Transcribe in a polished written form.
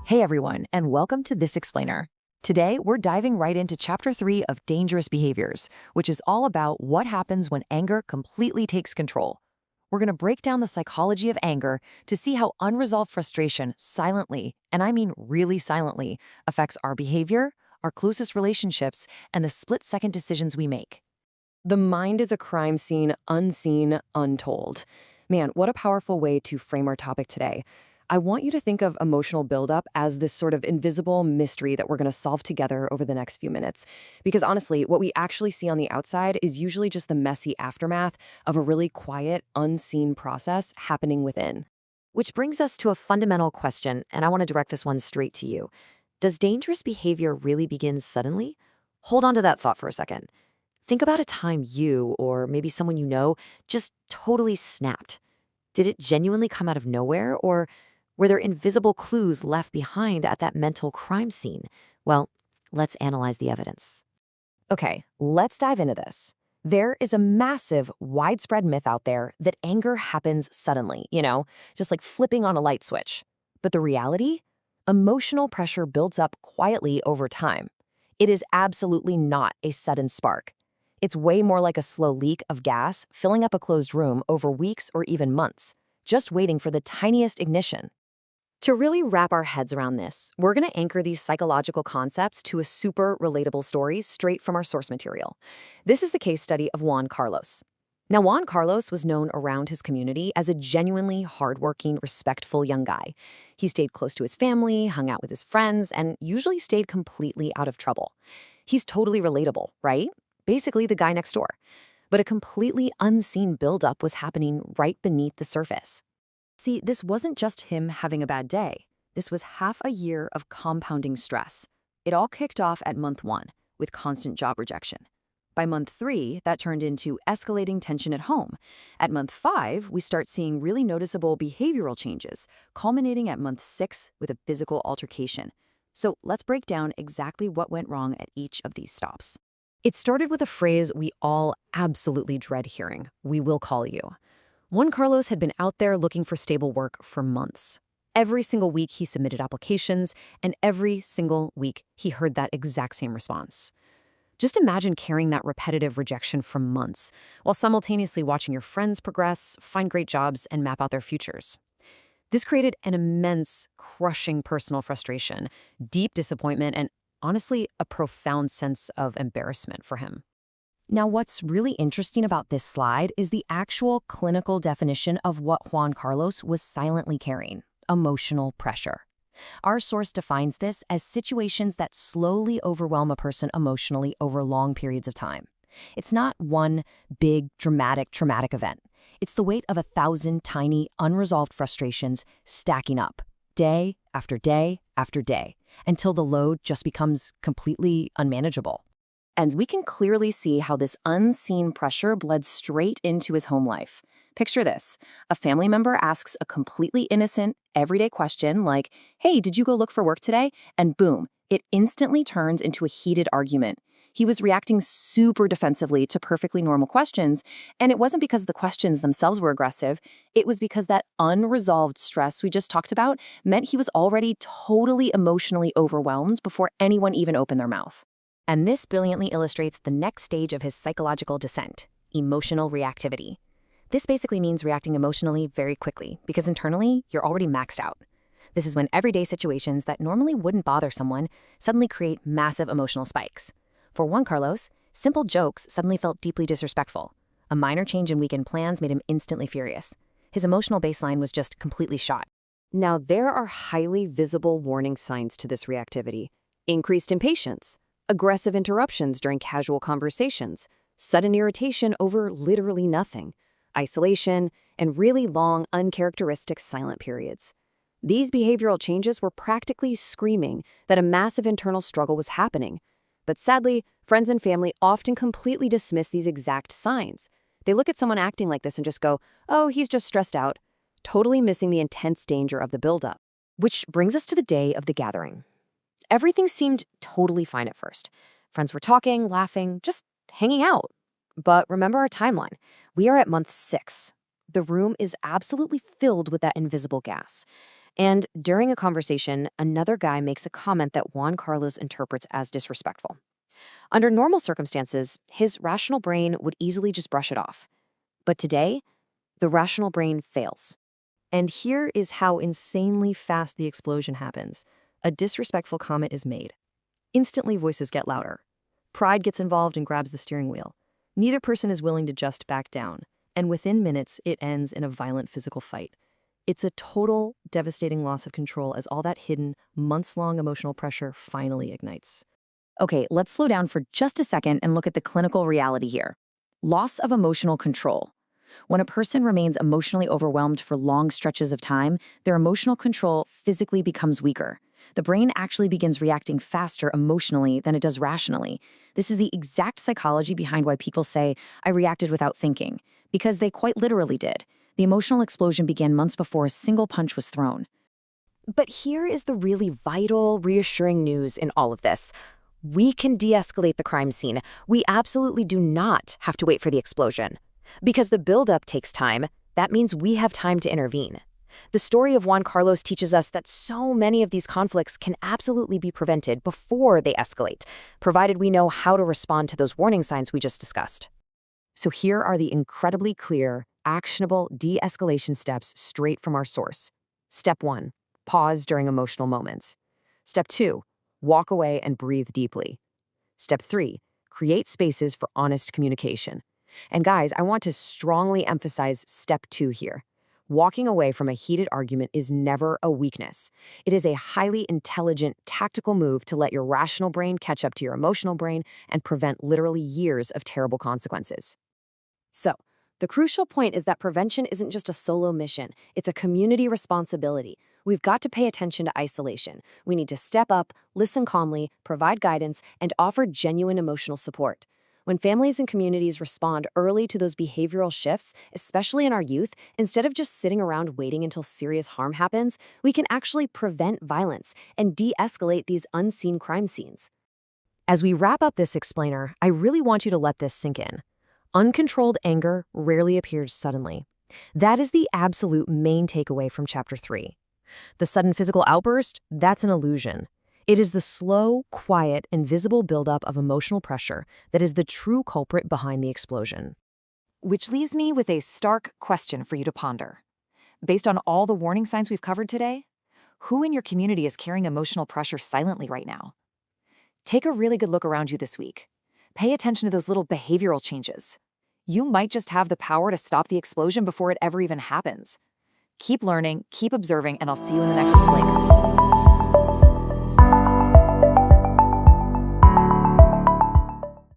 Hey everyone, and welcome to This Explainer. Today, we're diving right into Chapter 3 of Dangerous Behaviors, which is all about what happens when anger completely takes control. We're going to break down the psychology of anger to see how unresolved frustration silently, and I mean really silently, affects our behavior, our closest relationships, and the split-second decisions we make. The mind is a crime scene, unseen, untold. Man, what a powerful way to frame our topic today. I want you to think of emotional buildup as this sort of invisible mystery that we're going to solve together over the next few minutes. Because honestly, what we actually see on the outside is usually just the messy aftermath of a really quiet, unseen process happening within. Which brings us to a fundamental question, and I want to direct this one straight to you. Does dangerous behavior really begin suddenly? Hold on to that thought for a second. Think about a time you, or maybe someone you know, just totally snapped. Did it genuinely come out of nowhere, or were there invisible clues left behind at that mental crime scene? Well, let's analyze the evidence. Okay, let's dive into this. There is a massive, widespread myth out there that anger happens suddenly, just like flipping on a light switch. But the reality? Emotional pressure builds up quietly over time. It is absolutely not a sudden spark. It's way more like a slow leak of gas filling up a closed room over weeks or even months, just waiting for the tiniest ignition. To really wrap our heads around this, we're going to anchor these psychological concepts to a super relatable story straight from our source material. This is the case study of Juan Carlos. Now, Juan Carlos was known around his community as a genuinely hardworking, respectful young guy. He stayed close to his family, hung out with his friends, and usually stayed completely out of trouble. He's totally relatable, right? Basically the guy next door. But a completely unseen buildup was happening right beneath the surface. See, this wasn't just him having a bad day. This was half a year of compounding stress. It all kicked off at month 1, with constant job rejection. By month 3, that turned into escalating tension at home. At month 5, we start seeing really noticeable behavioral changes, culminating at month 6 with a physical altercation. So let's break down exactly what went wrong at each of these stops. It started with a phrase we all absolutely dread hearing: "We will call you." Juan Carlos had been out there looking for stable work for months. Every single week he submitted applications, and every single week he heard that exact same response. Just imagine carrying that repetitive rejection for months, while simultaneously watching your friends progress, find great jobs, and map out their futures. This created an immense, crushing personal frustration, deep disappointment, and honestly, a profound sense of embarrassment for him. Now, what's really interesting about this slide is the actual clinical definition of what Juan Carlos was silently carrying: emotional pressure. Our source defines this as situations that slowly overwhelm a person emotionally over long periods of time. It's not one big, dramatic, traumatic event. It's the weight of 1,000 tiny, unresolved frustrations stacking up, day after day after day, until the load just becomes completely unmanageable. And we can clearly see how this unseen pressure bled straight into his home life. Picture this: a family member asks a completely innocent, everyday question like, "Hey, did you go look for work today?" And boom, it instantly turns into a heated argument. He was reacting super defensively to perfectly normal questions, and it wasn't because the questions themselves were aggressive. It was because that unresolved stress we just talked about meant he was already totally emotionally overwhelmed before anyone even opened their mouth. And this brilliantly illustrates the next stage of his psychological descent: emotional reactivity. This basically means reacting emotionally very quickly, because internally, you're already maxed out. This is when everyday situations that normally wouldn't bother someone suddenly create massive emotional spikes. For Juan Carlos, simple jokes suddenly felt deeply disrespectful. A minor change in weekend plans made him instantly furious. His emotional baseline was just completely shot. Now, there are highly visible warning signs to this reactivity: increased impatience, aggressive interruptions during casual conversations, sudden irritation over literally nothing, isolation, and really long, uncharacteristic silent periods. These behavioral changes were practically screaming that a massive internal struggle was happening. But sadly, friends and family often completely dismiss these exact signs. They look at someone acting like this and just go, "Oh, he's just stressed out," totally missing the intense danger of the buildup. Which brings us to the day of the gathering. Everything seemed totally fine at first. Friends were talking, laughing, just hanging out. But remember our timeline. We are at month 6. The room is absolutely filled with that invisible gas. And during a conversation, another guy makes a comment that Juan Carlos interprets as disrespectful. Under normal circumstances, his rational brain would easily just brush it off. But today, the rational brain fails. And here is how insanely fast the explosion happens. A disrespectful comment is made. Instantly, voices get louder. Pride gets involved and grabs the steering wheel. Neither person is willing to just back down, and within minutes, it ends in a violent physical fight. It's a total, devastating loss of control as all that hidden, months-long emotional pressure finally ignites. Okay, let's slow down for just a second and look at the clinical reality here. Loss of emotional control. When a person remains emotionally overwhelmed for long stretches of time, their emotional control physically becomes weaker. The brain actually begins reacting faster emotionally than it does rationally. This is the exact psychology behind why people say, "I reacted without thinking," because they quite literally did. The emotional explosion began months before a single punch was thrown. But here is the really vital, reassuring news in all of this. We can de-escalate the crime scene. We absolutely do not have to wait for the explosion. Because the buildup takes time, that means we have time to intervene. The story of Juan Carlos teaches us that so many of these conflicts can absolutely be prevented before they escalate, provided we know how to respond to those warning signs we just discussed. So here are the incredibly clear, actionable de-escalation steps straight from our source. Step 1, pause during emotional moments. Step 2, walk away and breathe deeply. Step 3, create spaces for honest communication. And guys, I want to strongly emphasize step 2 here. Walking away from a heated argument is never a weakness. It is a highly intelligent, tactical move to let your rational brain catch up to your emotional brain and prevent literally years of terrible consequences. So, the crucial point is that prevention isn't just a solo mission, it's a community responsibility. We've got to pay attention to isolation. We need to step up, listen calmly, provide guidance, and offer genuine emotional support. When families and communities respond early to those behavioral shifts, especially in our youth, instead of just sitting around waiting until serious harm happens, we can actually prevent violence and de-escalate these unseen crime scenes. As we wrap up this explainer, I really want you to let this sink in. Uncontrolled anger rarely appears suddenly. That is the absolute main takeaway from Chapter 3. The sudden physical outburst, that's an illusion. It is the slow, quiet, and visible buildup of emotional pressure that is the true culprit behind the explosion. Which leaves me with a stark question for you to ponder. Based on all the warning signs we've covered today, who in your community is carrying emotional pressure silently right now? Take a really good look around you this week. Pay attention to those little behavioral changes. You might just have the power to stop the explosion before it ever even happens. Keep learning, keep observing, and I'll see you in the next explainer.